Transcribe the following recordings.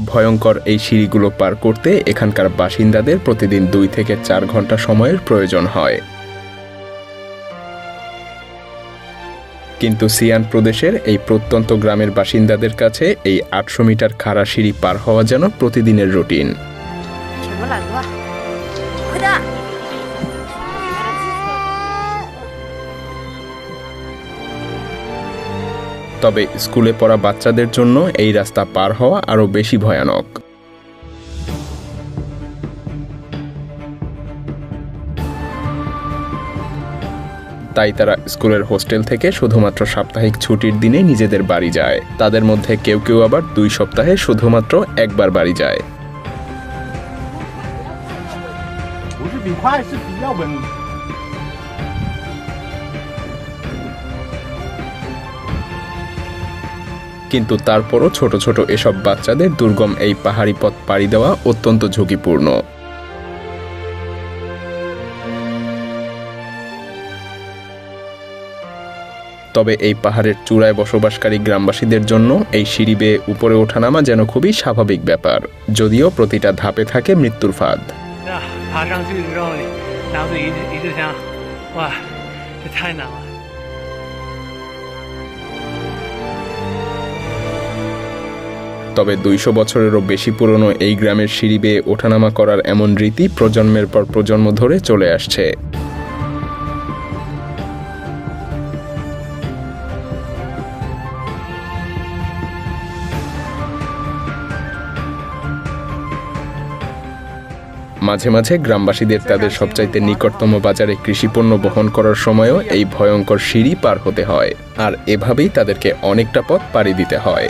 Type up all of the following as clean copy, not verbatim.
ভয়ঙ্কর এই সিঁড়িগুলো পার করতে এখানকার বাসিন্দাদের প্রতিদিন 2 থেকে 4 ঘন্টা সময়ের প্রয়োজন হয়। কিন্তু সিয়ান প্রদেশের এই প্রত্যন্ত গ্রামের বাসিন্দাদের কাছে এই 800 মিটার খাড়া সিঁড়ি পার হওয়া যেন প্রতিদিনের রুটিন। তবে স্কুলে পড়া বাচ্চাদের জন্য এই রাস্তা পার হওয়া আরও বেশি ভয়ানক। তাই তারা স্কুলের হোস্টেল থেকে শুধুমাত্র সাপ্তাহিক ছুটির দিনে নিজেদের বাড়ি যায়। তাদের মধ্যে কেউ কেউ আবার 2 সপ্তাহে শুধুমাত্র একবার বাড়ি যায়। কিন্তু তারপরও ছোট ছোট এসব বাচ্চাদের দুর্গম এই পাহাড়ি পথ পাড়ি দেওয়া অত্যন্ত ঝুঁকিপূর্ণ। তবে এই পাহাড়ের চূড়ায় বসবাসকারী গ্রামবাসীদের জন্য এই সিঁড়ি বেয়ে উপরে ওঠানামা যেন খুবই স্বাভাবিক ব্যাপার, যদিও প্রতিটা ধাপে থাকে মৃত্যুর ফাঁদ। তবে 200 বছরেরও বেশি পুরনো এই গ্রামের সিঁড়ি বেয়ে ওঠানামা করার এমন রীতি প্রজন্মের পর প্রজন্ম ধরে চলে আসছে। মাঝে মাঝে গ্রামবাসীদের তাদের সবচাইতে নিকটতম বাজারে কৃষিপণ্য বহন করার সময়ও এই ভয়ঙ্কর সিঁড়ি পার হতে হয়, আর এভাবেই তাদেরকে অনেকটা পথ পাড়ি দিতে হয়।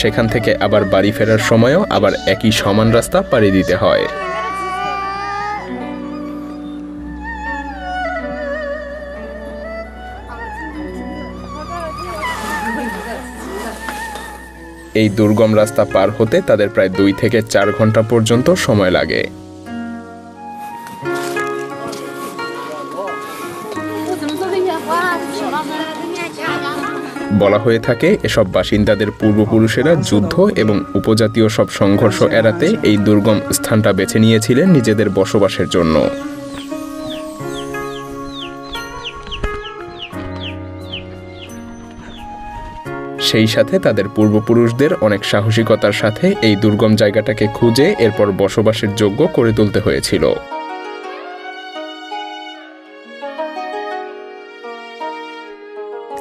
সেখান থেকে আবার বাড়ি ফেরার সময়ও আবার একই সমান রাস্তা পাড়ি দিতে হয়। এই দুর্গম রাস্তা পার হতে তাদের প্রায় 2 থেকে 4 ঘন্টা পর্যন্ত সময় লাগে। বলা হয়ে থাকে এসব বাসিন্দাদের পূর্বপুরুষেরা যুদ্ধ এবং উপজাতীয় সব সংঘর্ষ এড়াতে এই দুর্গম স্থানটা বেছে নিয়েছিলেন নিজেদের বসবাসের জন্য। সেই সাথে তাদের পূর্বপুরুষদের অনেক সাহসিকতার সাথে এই দুর্গম জায়গাটাকে খুঁজে এরপর বসবাসের যোগ্য করে তুলতে হয়েছিল।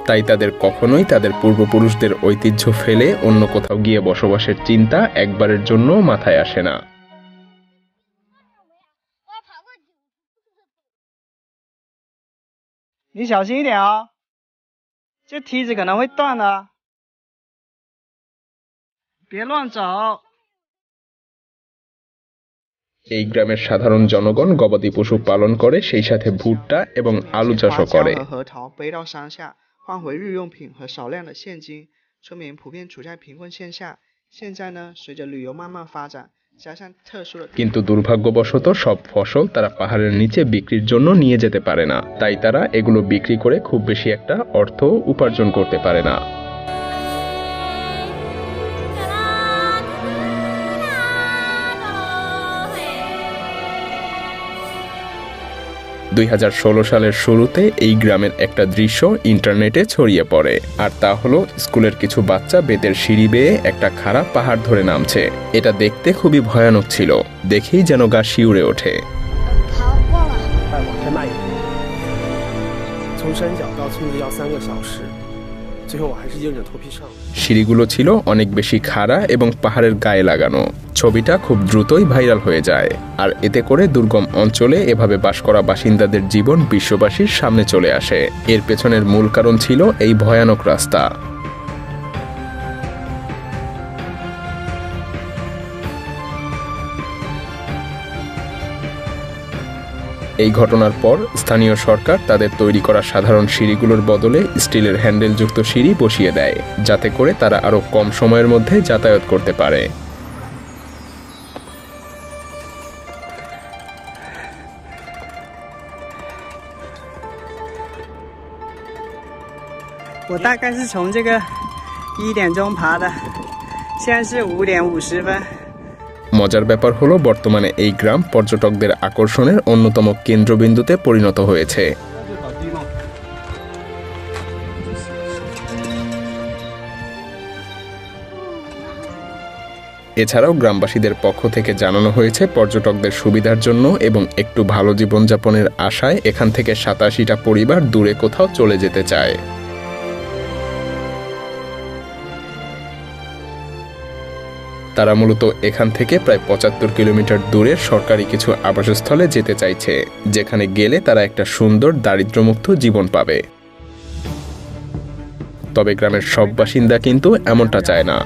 তাই তাদের কখনোই তাদের পূর্বপুরুষদের ঐতিহ্য ফেলে অন্য কোথাও গিয়ে বসবাসের চিন্তা একবারের জন্য মাথায় আসে না। এই গ্রামের সাধারণ জনগণ গবাদি পশু পালন করে, সেই সাথে ভুট্টা এবং আলু চাষও করে। কিন্তু দুর্ভাগ্যবশত সব ফসল তারা পাহাড়ের নিচে বিক্রির জন্য নিয়ে যেতে পারে না, তাই তারা এগুলো বিক্রি করে খুব বেশি একটা অর্থ উপার্জন করতে পারে না। 2016 সালের শুরুতে এই গ্রামের একটা দৃশ্য ইন্টারনেটে ছড়িয়ে পড়ে, আর তা হলো স্কুলের কিছু বাচ্চা বেতের সিঁড়ি বেয়ে একটা খারাপ পাহাড় ধরে নামছে। এটা দেখতে খুবই ভয়ানক ছিল, দেখেই যেন গা শিউরে ওঠে। সিঁড়িগুলো ছিল অনেক বেশি খাড়া এবং পাহাড়ের গায়ে লাগানো। ছবিটা খুব দ্রুতই ভাইরাল হয়ে যায়, আর এতে করে দুর্গম অঞ্চলে এভাবে বাস করা বাসিন্দাদের জীবন বিশ্ববাসীর সামনে চলে আসে। এর পেছনের মূল কারণ ছিল এই ভয়ানক রাস্তা। এই ঘটনার পর স্থানীয় সরকার তাদের তৈরি করা সাধারণ সিঁড়িগুলোর বদলে স্টিলের হ্যান্ডেলযুক্ত সিঁড়ি বসিয়ে দেয়, যাতে করে তারা আরও কম সময়ের মধ্যে যাতায়াত করতে পারে। 我大概是从这个1点钟爬的，现在是5点50分。 মজার ব্যাপার হলো বর্তমানে এই গ্রাম পর্যটকদের আকর্ষণের অন্যতম কেন্দ্রবিন্দুতে পরিণত হয়েছে। এছাড়াও গ্রামবাসীদের পক্ষ থেকে জানানো হয়েছে পর্যটকদের সুবিধার জন্য এবং একটু ভালো জীবনযাপনের আশায় এখান থেকে 87টা পরিবার দূরে কোথাও চলে যেতে চায়। তারা মূলত এখান থেকে প্রায় 75 কিলোমিটার দূরে সরকারি কিছু আবাসস্থলে যেতে চাইছে, যেখানে গেলে তারা একটা সুন্দর দারিদ্র্যমুক্ত জীবন পাবে। তবে গ্রামের সব বাসিন্দা কিন্তু এমনটা চায় না।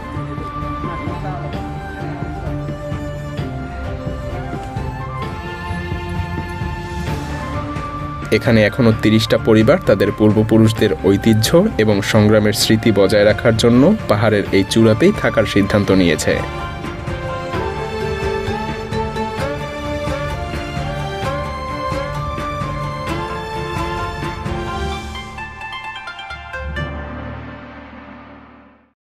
এখানে এখনো 30টা পরিবার তাদের পূর্বপুরুষদের ঐতিহ্য এবং সংগ্রামের স্মৃতি বজায় রাখার জন্য পাহাড়ের এই চূড়াতেই থাকার সিদ্ধান্ত নিয়েছে।